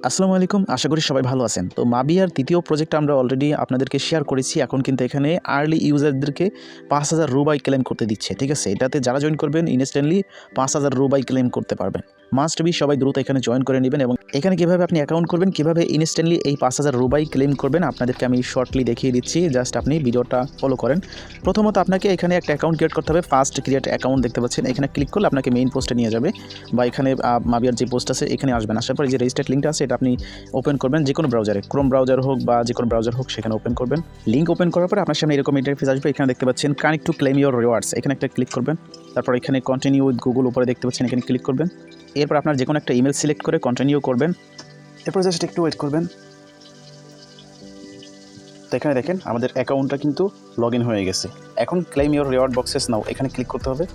আসসালামু আলাইকুম, আশা করি সবাই ভালো আছেন। তো মাবিয়ার তৃতীয় প্রজেক্টটা আমরা অলরেডি আপনাদেরকে শেয়ার করেছি। এখন কিন্তু এখানে আর্লি ইউজারদেরকে ৫,০০০ রুবাই ক্লেম করতে দিচ্ছে, ঠিক আছে? এটাতে যারা জয়েন করবেন ইনস্ট্যান্টলি ৫,০০০ রুবাই ক্লেম করতে পারবেন। মাস্ট বি সবাই দ্রুত এখানে জয়েন করে নেবেন এবং এখানে কীভাবে আপনি অ্যাকাউন্ট করবেন, কীভাবে ইনস্ট্যান্টলি এই ৫,০০০ রুবাই ক্লেম করবেন আপনাদেরকে আমি শর্টলি দেখিয়ে দিচ্ছি। জাস্ট আপনি ভিডিওটা ফলো করেন। প্রথমত আপনাকে এখানে একটা অ্যাকাউন্ট ক্রিয়েট করতে হবে। ফার্স্ট ক্রিয়েট অ্যাকাউন্ট দেখতে পাচ্ছেন, এখানে ক্লিক করলে আপনাকে মেইন পোস্টে নিয়ে যাবে বা এখানে মাবিয়ার যে পোস্ট আছে এখানে আসবেন। আসার পর যে রেজিস্টার্ড লিঙ্কটা আছে এটা আপনি ওপেন করবেন যে কোনো ব্রাউজারে, ক্রোম ব্রাউজার হোক বা যে কোনো ব্রাউজার হোক সেখানে ওপেন করবেন। লিঙ্ক ওপেন করার পরে আপনার সামনে এরকম ইন্টারফেস আসবে। এখানে দেখতে পাচ্ছেন connect to claim your rewards, এখানে একটা ক্লিক করবেন। তারপর এখানে কন্টিনিউ উইথ গুগল উপরে দেখতে পাচ্ছেন, এখানে ক্লিক করবেন। এরপর আপনার যে কোনো একটা ইমেল সিলেক্ট করে কন্টিনিউ করবেন। এরপর জাস্ট একটু ওয়েট করবেন। তো এখানে দেখেন আমাদের অ্যাকাউন্টটা কিন্তু লগ ইন হয়ে গেছে। এখন ক্লেম ইউর রিওয়ার্ড বক্সেস নাও এখানে ক্লিক করতে হবে।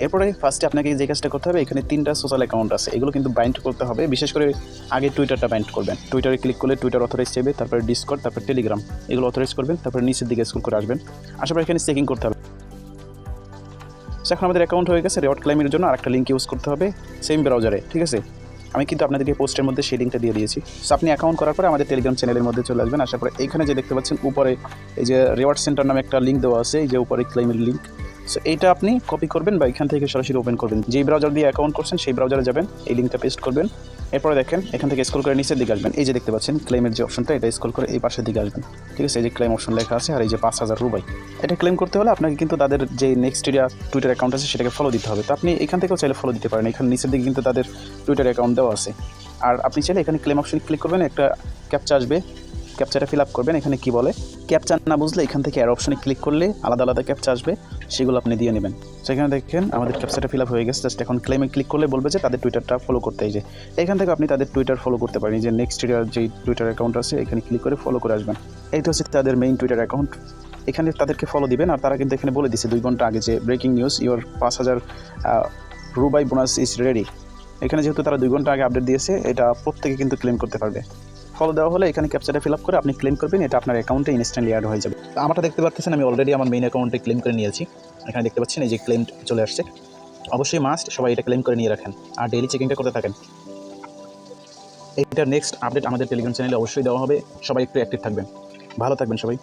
এরপরে ফার্স্টে আপনাকে যে কাজটা করতে হবে, এখানে 3টা সোশ্যাল অ্যাকাউন্ট আছে, এগুলো কিন্তু বাইন্ড করতে হবে। বিশেষ করে আগে টুইটারটা বাইন্ড করবেন। টুইটারে ক্লিক করলে টুইটার অথরাইজ চাইবে, তারপরে ডিসকর্ড, তারপরে টেলিগ্রাম, এগুলো অথরাইজ করবেন। তারপরে নিচের দিকে স্ক্রল করে আসবেন। আসার পর এখানে চেকিং করতে হবে। এখন আমাদের অ্যাকাউন্ট হয়ে গেছে। রিওয়ার্ড ক্লেমের জন্য আরেকটা লিঙ্ক ইউজ করতে হবে সেম ব্রাউজারে, ঠিক আছে? আমি কিন্তু আপনাদেরকে পোস্টের মধ্যে সেই লিঙ্কটা দিয়ে দিয়েছি। সো আপনি অ্যাকাউন্ট করার পরে আমাদের টেলিগ্রাম চ্যানেলের মধ্যে চলে আসবেন। আসার পরে এইখানে যে দেখতে পাচ্ছেন উপরে এই যে রিওয়ার্ড সেন্টার নামে একটা লিঙ্ক দেওয়া আছে, এই যে উপরে ক্লেমের লিঙ্ক। সো এইটা আপনি কপি করবেন বা এখান থেকে সরাসরি ওপেন করবেন। যেই ব্রাউজার দিয়ে অ্যাকাউন্ট করছেন সেই ব্রাউজারে যাবেন, এই লিঙ্কটা পেস্ট করবেন। এরপরে দেখেন এখান থেকে স্ক্রল করে নিচের দিকে আসবেন। এই যে দেখতে পাচ্ছেন ক্লেমের যে অপশনটা, এটা স্ক্রল করে এই পাশের দিকে আসবেন, ঠিক আছে? এই যে ক্লেম অপশন লেখা আছে আর এই যে ৫,০০০ রুবাই, এটা ক্লেম করতে হলে আপনাকে কিন্তু তাদের যে নেক্সট টুইটার অ্যাকাউন্ট আছে সেটাকে ফলো দিতে হবে। তো আপনি এখান থেকেও চাইলে ফলো দিতে পারেন। এখানে নিচের দিকে কিন্তু তাদের টুইটার অ্যাকাউন্ট দেওয়া আছে। আর আপনি চাইলে এখানে ক্লেম অপশন ক্লিক করবেন, একটা ক্যাপচা আসবে, ক্যাপচাটা ফিল আপ করবেন। এখানে কি বলে ক্যাপচা না বুঝলে এখান থেকে অ্যাড অপশনে ক্লিক করলে আলাদা আলাদা ক্যাপচা আসবে, সেগুলো আপনি দিয়ে নেবেন। সেখানে দেখেন আমাদের ক্যাপচাটা ফিল আপ হয়ে গেছে। জাস্ট এখন ক্লেমে ক্লিক করলে বলবে যে তাদের টুইটারটা ফলো করতে। এই যে এখান থেকে আপনি তাদের টুইটার ফলো করতে পারেন। যে নেক্সট ইয়ার যে টুইটার অ্যাকাউন্ট আছে এখানে ক্লিক করে ফলো করে আসবেন। এইটা হচ্ছে তাদের মেইন টুইটার অ্যাকাউন্ট। এখানে তাদেরকে ফলো দিবেন। আর তারা কিন্তু এখানে বলে দিচ্ছে 2 ঘন্টা আগে যে breaking news, your ৫,০০০ Rubai bonus is ready. এখানে যেহেতু তারা 2 ঘন্টা আগে আপডেট দিয়েছে, এটা প্রত্যেকে কিন্তু ক্লেম করতে পারবে। ফলো দেওয়া হলে এখানে ক্যাপচাটা ফিল আপ করে আপনি ক্লেম করবেন, এটা আপনার অ্যাকাউন্টে ইনস্ট্যান্টলি অ্যাড হয়ে যাবে। তো আমারটা দেখতে পাচ্ছেন আমি অলরেডি আমার মেইন অ্যাকাউন্টে ক্লেম করে নিয়েছি। এখানে দেখতে পাচ্ছেন এই যে ক্লেম চলে আসছে। অবশ্যই মাস্ট সবাই এটা ক্লেম করে নিয়ে রাখেন আর ডেইলি চেকিংটা করতে থাকেন। এইটার নেক্সট আপডেট আমাদের টেলিগ্রাম চ্যানেলে অবশ্যই দেওয়া হবে। সবাই একটু অ্যাক্টিভ থাকবেন। ভালো থাকবেন সবাই।